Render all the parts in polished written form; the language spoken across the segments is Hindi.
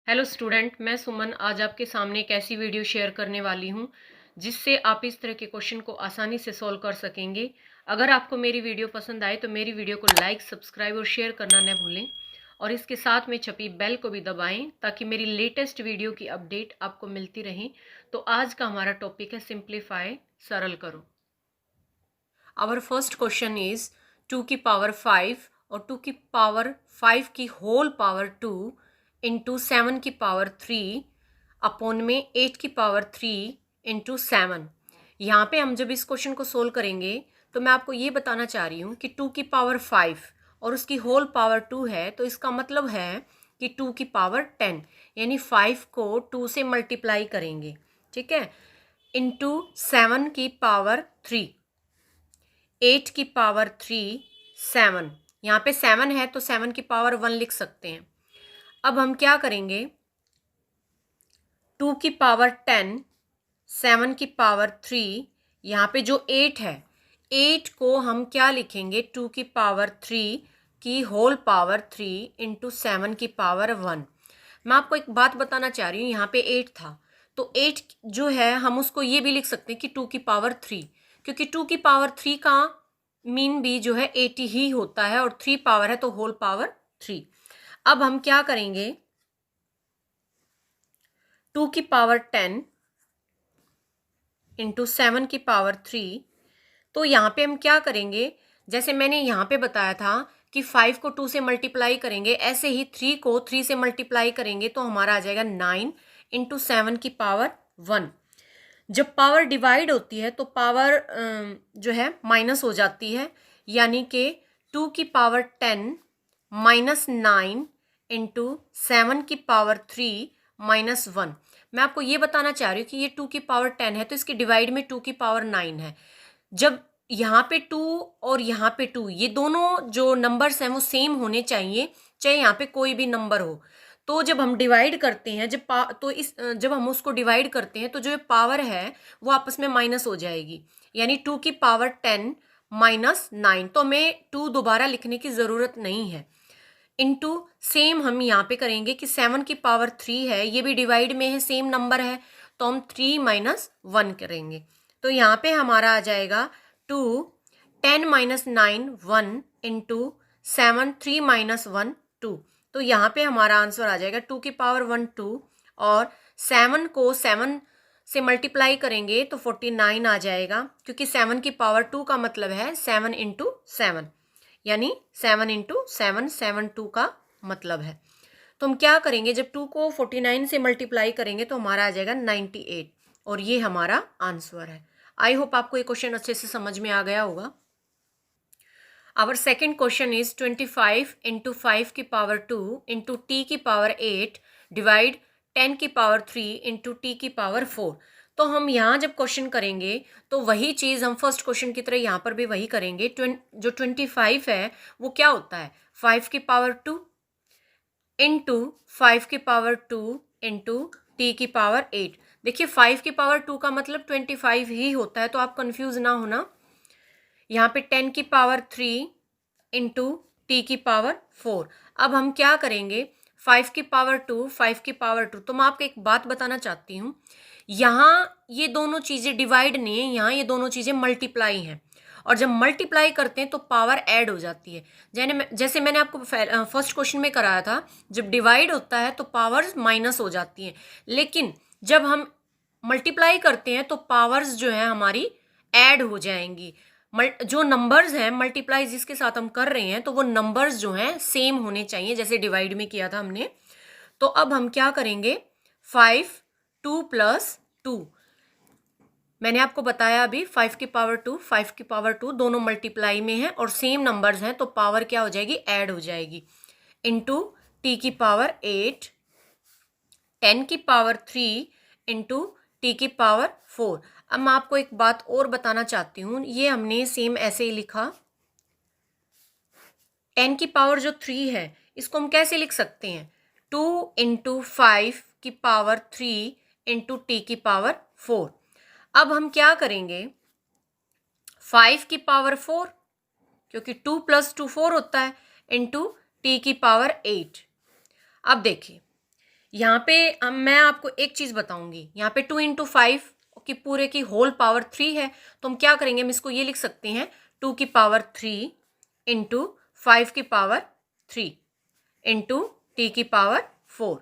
हेलो स्टूडेंट, मैं सुमन आज आपके सामने एक ऐसी वीडियो शेयर करने वाली हूं जिससे आप इस तरह के क्वेश्चन को आसानी से सॉल्व कर सकेंगे। अगर आपको मेरी वीडियो पसंद आए तो मेरी वीडियो को लाइक, सब्सक्राइब और शेयर करना न भूलें और इसके साथ में छपी बेल को भी दबाएं ताकि मेरी लेटेस्ट वीडियो की अपडेट आपको मिलती रहे। तो आज का हमारा टॉपिक है सिंप्लीफाई, सरल करो। आवर फर्स्ट क्वेश्चन इज 2 की पावर 5 और 2 की पावर 5 की होल पावर 2 इंटू 7 की पावर 3 अपॉन में 8 की पावर 3 इंटू 7। यहाँ पे हम जब इस क्वेश्चन को सोल्व करेंगे तो मैं आपको ये बताना चाह रही हूँ कि 2 की पावर 5 और उसकी होल पावर 2 है, तो इसका मतलब है कि 2 की पावर 10 यानी 5 को 2 से मल्टीप्लाई करेंगे, ठीक है, इंटू 7 की पावर 3, 8 की पावर 3, 7। यहाँ पे 7 है तो 7 की पावर 1 लिख सकते हैं। अब हम क्या करेंगे, 2 की पावर 10, 7 की पावर 3, यहाँ पे जो 8 है, 8 को हम क्या लिखेंगे, 2 की पावर 3 की होल पावर 3 इंटू 7 की पावर 1। मैं आपको एक बात बताना चाह रही हूँ, यहाँ पे 8 था तो 8 जो है हम उसको ये भी लिख सकते हैं कि 2 की पावर 3, क्योंकि 2 की पावर 3 का मीन भी जो है 80 ही होता है और 3 पावर है तो होल पावर 3। अब हम क्या करेंगे, 2 की पावर 10 इंटू 7 की पावर 3, तो यहाँ पे हम क्या करेंगे, जैसे मैंने यहाँ पे बताया था कि 5 को 2 से मल्टीप्लाई करेंगे, ऐसे ही 3 को 3 से मल्टीप्लाई करेंगे तो हमारा आ जाएगा 9 इंटू 7 की पावर 1। जब पावर डिवाइड होती है तो पावर जो है माइनस हो जाती है, यानी कि 2 की पावर 10 माइनस 9 इंटू 7 की पावर 3 माइनस 1। मैं आपको ये बताना चाह रही हूँ कि ये 2 की पावर 10 है तो इसकी डिवाइड में 2 की पावर 9 है। जब यहाँ पे 2 और यहाँ पे 2, ये दोनों जो नंबर्स हैं वो सेम होने चाहिए, चाहे यहाँ पे कोई भी नंबर हो। तो जब हम डिवाइड करते हैं, जब हम उसको डिवाइड करते हैं तो जो पावर है वो आपस में माइनस हो जाएगी, यानी 2 की पावर 10 माइनस 9, तो हमें 2 दोबारा लिखने की ज़रूरत नहीं है। इंटू सेम हम यहाँ पे करेंगे कि 7 की पावर 3 है, ये भी डिवाइड में है, सेम नंबर है, तो हम 3 माइनस 1 करेंगे। तो यहाँ पे हमारा आ जाएगा 2, 10 माइनस 9 1 इंटू 7, 3 माइनस 1 2। तो यहाँ पे हमारा आंसर आ जाएगा 2 की पावर 1 2 और 7 को 7 से मल्टीप्लाई करेंगे तो 49 आ जाएगा, क्योंकि 7 की पावर 2 का मतलब है 7 इंटू 7, यानी 7 इंटू 7, 7 2 का मतलब है। तो हम क्या करेंगे, जब 2 को 49 से मल्टीप्लाई करेंगे तो हमारा आ जाएगा 98 और ये हमारा आंसर है। आई होप आपको ये क्वेश्चन अच्छे से समझ में आ गया होगा। Our second question is 25 into 5 की पावर 2 इंटू टी की पावर 8 डिवाइड 10 की पावर 3 इंटू टी की पावर 4। तो हम यहाँ जब क्वेश्चन करेंगे तो वही चीज़ हम फर्स्ट क्वेश्चन की तरह यहाँ पर भी वही करेंगे। जो 25 है वो क्या होता है, 5 की पावर 2 इंटू 5 की पावर 2 इंटू टी की पावर 8। देखिए 5 की पावर 2 का मतलब 25 ही होता है, तो आप कंफ्यूज ना होना। यहाँ पे 10 की पावर 3 इंटू टी की पावर 4। अब हम क्या करेंगे, 5 की पावर 2, 5 की पावर 2। तो मैं आपको एक बात बताना चाहती हूँ, यहाँ ये दोनों चीज़ें डिवाइड नहीं है, यहाँ ये दोनों चीज़ें मल्टीप्लाई हैं, और जब मल्टीप्लाई करते हैं तो पावर ऐड हो जाती है। जैसे मैंने आपको फर्स्ट क्वेश्चन में कराया था, जब डिवाइड होता है तो पावर्स माइनस हो जाती हैं, लेकिन जब हम मल्टीप्लाई करते हैं तो पावर्स जो है हमारी ऐड हो जाएंगी। जो नंबर्स हैं मल्टीप्लाई जिसके साथ हम कर रहे हैं तो वो नंबर्स जो हैं सेम होने चाहिए, जैसे डिवाइड में किया था हमने। तो अब हम क्या करेंगे, 5 2 प्लस 2, मैंने आपको बताया अभी 5 की पावर 2, 5 की पावर 2 दोनों मल्टीप्लाई में है और सेम नंबर्स हैं तो पावर क्या हो जाएगी, ऐड हो जाएगी, इंटू टी की पावर 8, 10 की पावर 3 इंटू टी की पावर 4। अब मैं आपको एक बात और बताना चाहती हूँ, ये हमने सेम ऐसे ही लिखा, 10 की पावर जो 3 है इसको हम कैसे लिख सकते हैं, 2 इंटू 5 की पावर 3 इंटू टी की पावर 4। अब हम क्या करेंगे, 5 की पावर 4, क्योंकि 2 प्लस 2 4 होता है, इंटू टी की पावर 8। अब देखिए यहाँ पे मैं आपको एक चीज़ बताऊंगी, यहाँ पे 2 इंटू 5 की पूरे की होल पावर 3 है, तो हम क्या करेंगे, हम इसको ये लिख सकते हैं 2 की पावर 3 इंटू 5 की पावर 3 इंटू टी की पावर 4।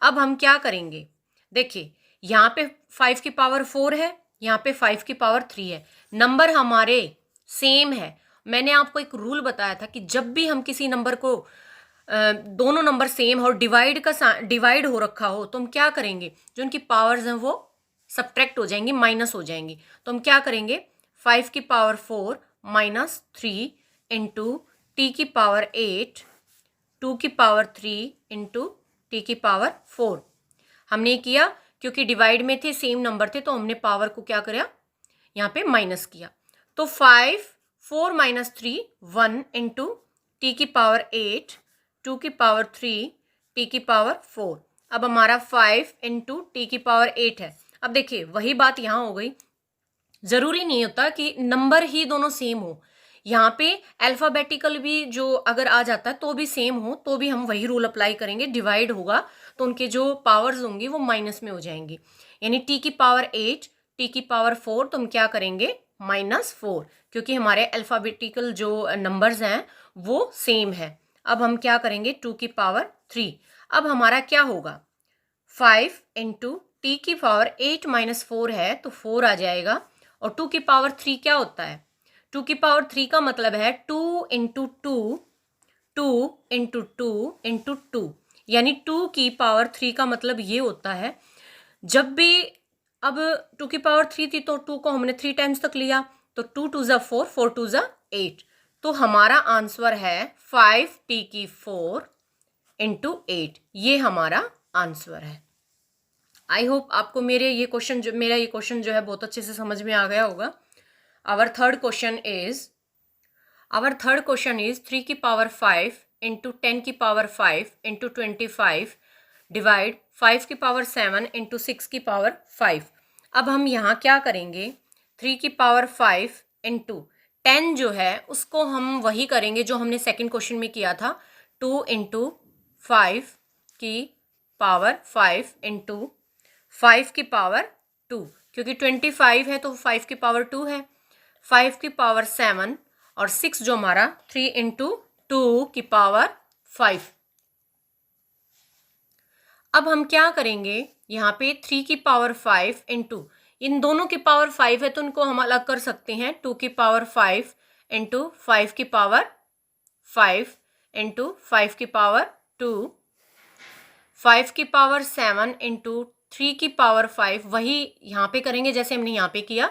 अब हम क्या करेंगे, देखिए यहाँ पे 5 की पावर 4 है, यहाँ पे 5 की पावर 3 है, नंबर हमारे सेम है। मैंने आपको एक रूल बताया था कि जब भी हम किसी नंबर को दोनों नंबर सेम और डिवाइड हो रखा हो, तो हम क्या करेंगे, जो उनकी पावर्स हैं वो सब्ट्रैक्ट हो जाएंगी, माइनस हो जाएंगी। तो हम क्या करेंगे, 5 की पावर 4 माइनस 3 इंटू टी की पावर 8, 2 की पावर 3 इंटू टी की पावर 4। हमने किया क्योंकि डिवाइड में थे, सेम नंबर थे, तो हमने पावर को क्या करा, यहाँ पे माइनस किया। तो 5 4 माइनस 3 1 इंटू टी की पावर 8 2 की पावर 3 टी की पावर 4। अब हमारा 5 इंटू टी की पावर 8 है। अब देखिए वही बात यहाँ हो गई, ज़रूरी नहीं होता कि नंबर ही दोनों सेम हो, यहाँ पे अल्फ़ाबेटिकल भी जो अगर आ जाता है तो भी सेम हो, तो भी हम वही रूल अप्लाई करेंगे, डिवाइड होगा तो उनके जो पावर्स होंगी वो माइनस में हो जाएंगी। यानी टी की पावर 8 टी की पावर 4, तो हम क्या करेंगे -4, क्योंकि हमारे अल्फ़ाबेटिकल जो नंबर्स हैं वो सेम है। अब हम क्या करेंगे 2 की पावर 3। अब हमारा क्या होगा, 5 इंटू टी की पावर 8 माइनस 4 है तो 4 आ जाएगा, और 2 की पावर 3 क्या होता है, 2 की पावर 3 का मतलब है 2 इंटू 2 2 इंटू 2 इंटू 2, यानी 2 की पावर 3 का मतलब ये होता है, जब भी अब 2 की पावर 3 थी तो 2 को हमने 3 टाइम्स तक लिया, तो 2 2 ज़ा 4 4 2 ज़ा 8, तो हमारा आंसर है 5 टी की 4 इंटू 8, ये हमारा आंसर है। आई होप आपको मेरा ये क्वेश्चन जो है बहुत अच्छे से समझ में आ गया होगा। आवर थर्ड क्वेश्चन इज 3 की पावर 5 इंटू 10 की पावर 5 इंटू 25 डिवाइड 5 की पावर 7 इंटू 6 की पावर 5। अब हम यहाँ क्या करेंगे, 3 की पावर 5 इंटू 10 जो है उसको हम वही करेंगे जो हमने सेकंड क्वेश्चन में किया था, 2 इंटू 5 की पावर 5 इंटू 5 की पावर 2, क्योंकि 25 है तो 5 की पावर 2 है, 5 की पावर 7 और 6 जो हमारा 3 इंटू 2 की पावर 5। अब हम क्या करेंगे, यहाँ पे 3 की पावर 5 इंटू, इन दोनों की पावर 5 है तो उनको हम अलग कर सकते हैं, 2 की पावर 5 इंटू 5 की पावर 5 इंटू 5 की पावर 2, 5 की पावर 7 इंटू 3 की पावर 5, वही यहाँ पे करेंगे जैसे हमने यहाँ पे किया,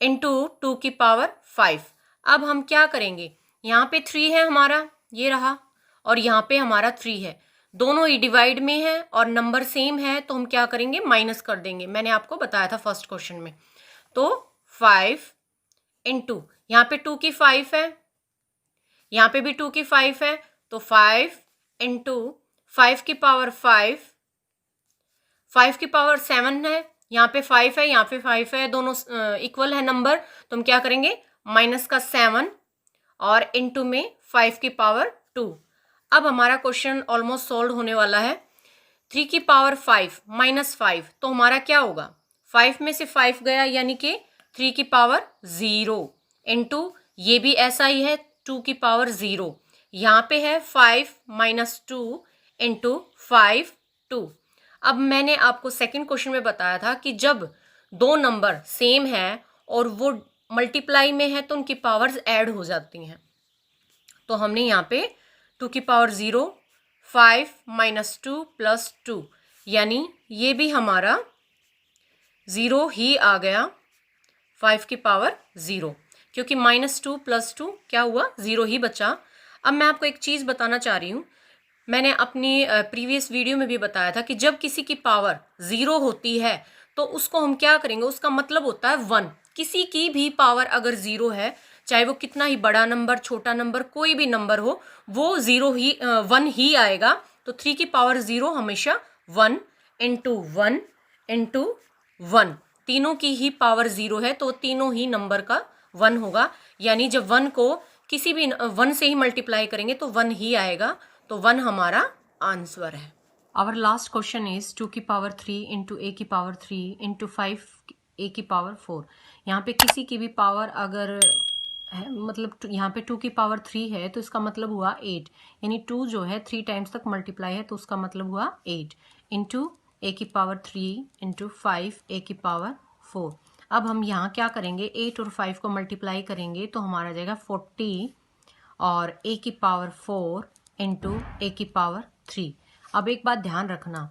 इंटू 2 की पावर 5। अब हम क्या करेंगे, यहाँ पे 3 है हमारा, ये रहा, और यहाँ पे हमारा 3 है, दोनों ही डिवाइड में है और नंबर सेम है, तो हम क्या करेंगे माइनस कर देंगे, मैंने आपको बताया था फर्स्ट क्वेश्चन में। तो 5 इंटू यहाँ पे 2 की 5 है, यहाँ पे भी 2 की 5 है, तो 5 इंटू 5 की पावर 5, 5 की पावर 7 है, यहाँ पे 5 है, यहाँ पे 5 है, दोनों इक्वल है नंबर, तो हम क्या करेंगे माइनस का 7 और इंटू में 5 की पावर 2। अब हमारा क्वेश्चन ऑलमोस्ट सॉल्व होने वाला है। 3 की पावर 5 माइनस 5, तो हमारा क्या होगा, 5 में से 5 गया यानी कि 3 की पावर 0 इंटू, ये भी ऐसा ही है 2 की पावर 0, यहाँ पे है 5 माइनस 2 इंटू 5 2। अब मैंने आपको सेकंड क्वेश्चन में बताया था कि जब दो नंबर सेम है और वो मल्टीप्लाई में है तो उनकी पावर्स ऐड हो जाती हैं, तो हमने यहाँ पे 2 की पावर 0 5 माइनस 2 प्लस 2, यानी ये भी हमारा 0 ही आ गया, 5 की पावर 0, क्योंकि -2 प्लस 2 क्या हुआ 0 ही बचा। अब मैं आपको एक चीज़ बताना चाह रही हूँ, मैंने अपनी प्रीवियस वीडियो में भी बताया था कि जब किसी की पावर 0 होती है तो उसको हम क्या करेंगे, उसका मतलब होता है 1। किसी की भी पावर अगर 0 है, चाहे वो कितना ही बड़ा नंबर छोटा नंबर कोई भी नंबर हो, वो 1 ही आएगा। तो 3 की पावर 0 हमेशा 1 इंटू 1 इंटू 1, तीनों की ही पावर 0 है तो तीनों ही नंबर का 1 होगा, यानी जब 1 को किसी भी 1 से ही मल्टीप्लाई करेंगे तो 1 ही आएगा, तो 1 हमारा आंसर है। Our last question is 2 की पावर 3 इंटू ए की पावर 3 इंटू 5 ए की पावर 4। यहाँ पे किसी की भी पावर अगर है, मतलब यहाँ पे 2 की पावर 3 है तो इसका मतलब हुआ 8, यानी 2 जो है 3 टाइम्स तक मल्टीप्लाई है तो उसका मतलब हुआ 8 इंटू ए की पावर 3 इंटू 5 ए की पावर 4। अब हम यहाँ क्या करेंगे, 8 और 5 को मल्टीप्लाई करेंगे तो हमारा जाएगा 40 और ए की पावर 4 इंटू ए की पावर 3। अब एक बात ध्यान रखना,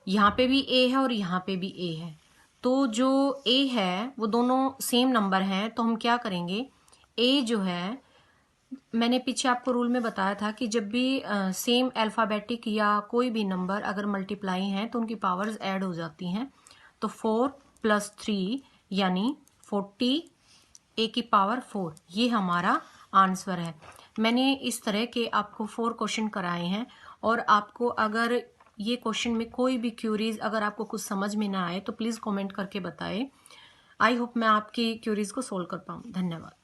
यहाँ पे भी ए है और यहाँ पे भी ए है, तो जो ए है वो दोनों सेम नंबर हैं, तो हम क्या करेंगे, ए जो है, मैंने पीछे आपको रूल में बताया था कि जब भी सेम अल्फ़ाबेटिक या कोई भी नंबर अगर मल्टीप्लाई हैं तो उनकी पावर्स ऐड हो जाती हैं। तो 4 + 3 यानी 40 ए की पावर 4, ये हमारा आंसर है। मैंने इस तरह के आपको 4 क्वेश्चन कराए हैं, और आपको अगर ये क्वेश्चन में कोई भी क्यूरीज, अगर आपको कुछ समझ में ना आए तो प्लीज़ कमेंट करके बताएं। आई होप मैं आपकी क्यूरीज को सोल्व कर पाऊँ। धन्यवाद।